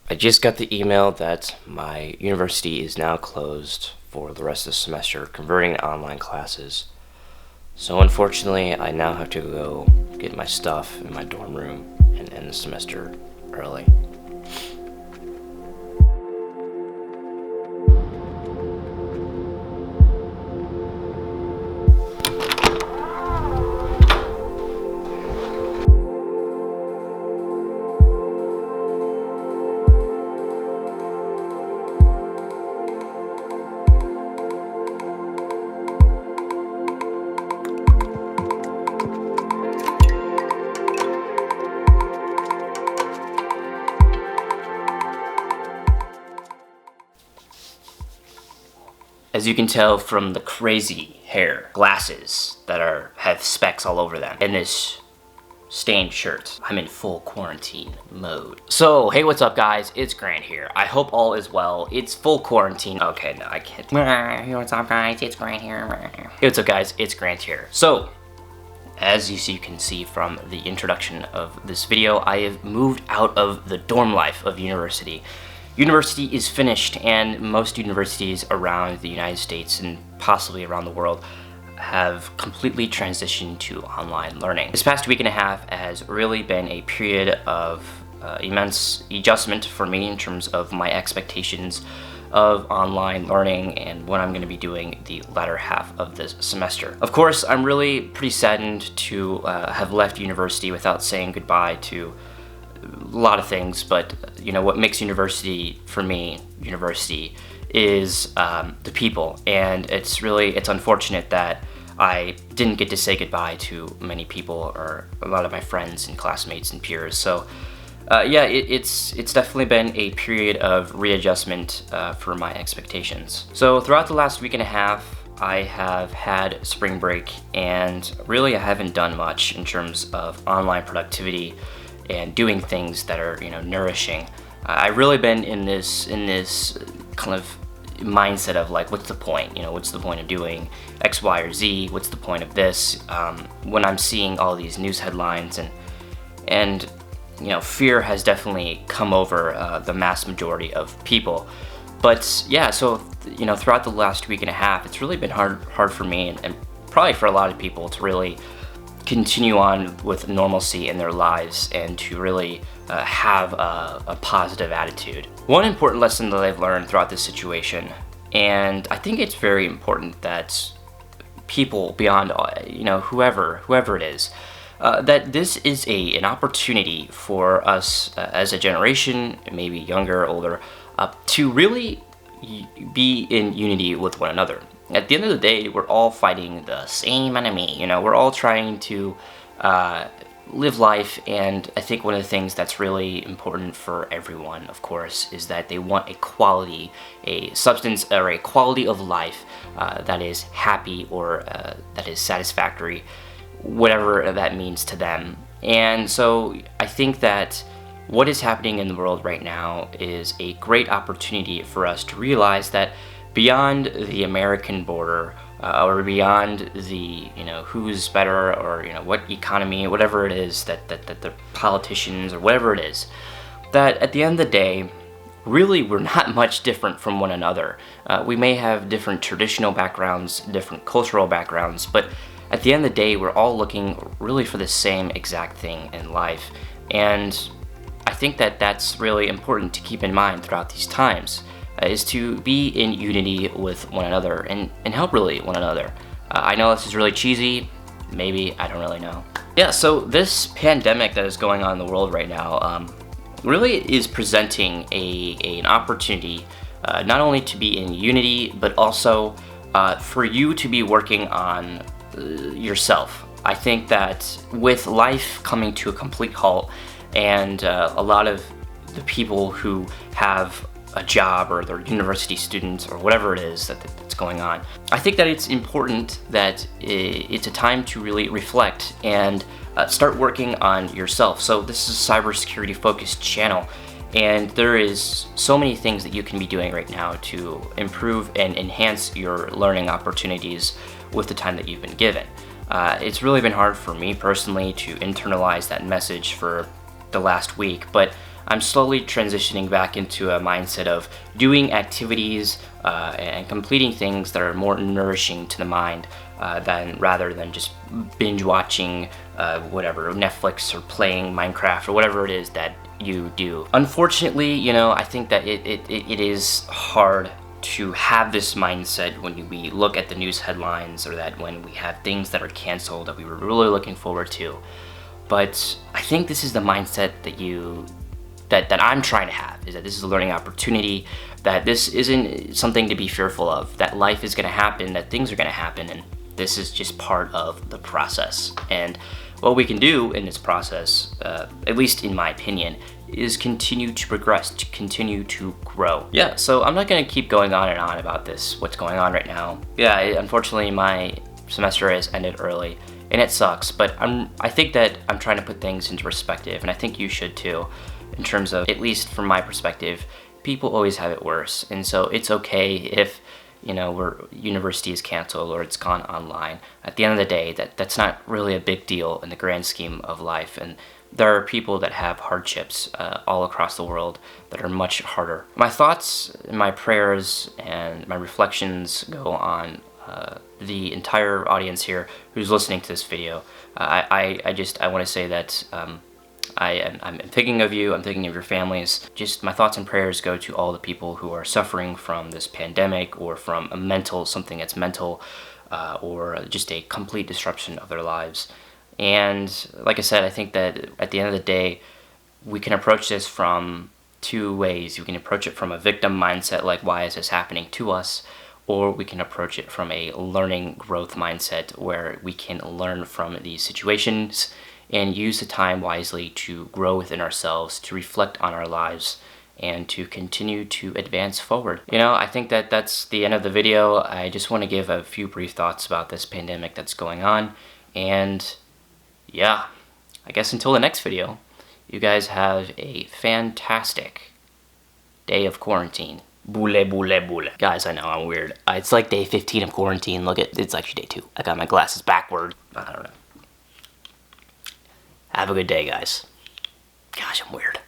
I just got the email that my university is now closed for the rest of the semester, converting to online classes. So unfortunately, I now have to go get my stuff in my dorm room and end the semester early. As you can tell from the crazy hair, glasses that have specks all over them, and this stained shirt, I'm in full quarantine mode. So, hey, what's up guys? It's Grant here. I hope all is well. It's full quarantine. Okay, no, I can't. Hey, what's up guys? It's Grant here. Hey, what's up guys? It's Grant here. So, as you can see from the introduction of this video, I have moved out of the dorm life of university. University is finished, and most universities around the United States and possibly around the world have completely transitioned to online learning. This past week and a half has really been a period of immense adjustment for me in terms of my expectations of online learning and what I'm going to be doing the latter half of this semester. Of course, I'm really pretty saddened to have left university without saying goodbye to a lot of things, but you know what makes university for me university is the people, and it's unfortunate that I didn't get to say goodbye to many people or a lot of my friends and classmates and peers. So yeah, it's definitely been a period of readjustment for my expectations. So throughout the last week and a half, I have had spring break, and really I haven't done much in terms of online productivity and doing things that are, nourishing. I've really been in this kind of mindset of like, what's the point? What's the point of doing X, Y, or Z? What's the point of this? When I'm seeing all these news headlines and fear has definitely come over the mass majority of people. But yeah, so throughout the last week and a half, it's really been hard for me and probably for a lot of people to really continue on with normalcy in their lives and to really have a positive attitude. One important lesson that I've learned throughout this situation, and I think it's very important that people beyond whoever it is, that this is an opportunity for us as a generation, maybe younger or older, to really be in unity with one another. At the end of the day, we're all fighting the same enemy. We're all trying to live life, and I think one of the things that's really important for everyone, of course, is that they want a substance or a quality of life that is happy or that is satisfactory, whatever that means to them. And so I think that what is happening in the world right now is a great opportunity for us to realize that beyond the American border, or beyond the who's better, or what economy, whatever it is that the politicians or whatever it is, that at the end of the day, really we're not much different from one another. We may have different traditional backgrounds, different cultural backgrounds, but at the end of the day, we're all looking really for the same exact thing in life. And I think that that's really important to keep in mind throughout these times. Is to be in unity with one another and help really one another. I know this is really cheesy, maybe, I don't really know. Yeah, so this pandemic that is going on in the world right now really is presenting an opportunity not only to be in unity, but also for you to be working on yourself. I think that with life coming to a complete halt and a lot of the people who have a job or they're university students or whatever it is that's going on, I think that it's important that it's a time to really reflect and start working on yourself. So this is a cybersecurity focused channel, and there is so many things that you can be doing right now to improve and enhance your learning opportunities with the time that you've been given. It's really been hard for me personally to internalize that message for the last week, but I'm slowly transitioning back into a mindset of doing activities and completing things that are more nourishing to the mind rather than just binge watching whatever, Netflix or playing Minecraft or whatever it is that you do. Unfortunately, you know, I think that it is hard to have this mindset when we look at the news headlines, or that when we have things that are canceled that we were really looking forward to. But I think this is the mindset that I'm trying to have, is that this is a learning opportunity, that this isn't something to be fearful of, that life is going to happen, that things are going to happen, and this is just part of the process. And what we can do in this process, at least in my opinion, is continue to progress, to continue to grow. Yeah, so I'm not gonna keep going on and on about this, what's going on right now. Yeah, unfortunately my semester has ended early, and it sucks, but I think that I'm trying to put things into perspective, and I think you should too, in terms of, at least from my perspective, people always have it worse, and so it's okay if, you know, university is canceled or it's gone online. At the end of the day, that's not really a big deal in the grand scheme of life, and there are people that have hardships all across the world that are much harder. My thoughts, my prayers, and my reflections go on the entire audience here who's listening to this video. I want to say that I'm thinking of you, I'm thinking of your families. Just my thoughts and prayers go to all the people who are suffering from this pandemic, or from something that's mental, or just a complete disruption of their lives. And like I said, I think that at the end of the day, we can approach this from two ways. You can approach it from a victim mindset, like, why is this happening to us? Or we can approach it from a learning growth mindset, where we can learn from these situations and use the time wisely to grow within ourselves, to reflect on our lives, and to continue to advance forward. You know, I think that that's the end of the video. I just want to give a few brief thoughts about this pandemic that's going on. And yeah, I guess until the next video, you guys have a fantastic day of quarantine. Boule, boule, boule. Guys, I know I'm weird. It's like day 15 of quarantine. Look, it's actually day 2. I got my glasses backward. I don't know. Have a good day, guys. Gosh, I'm weird.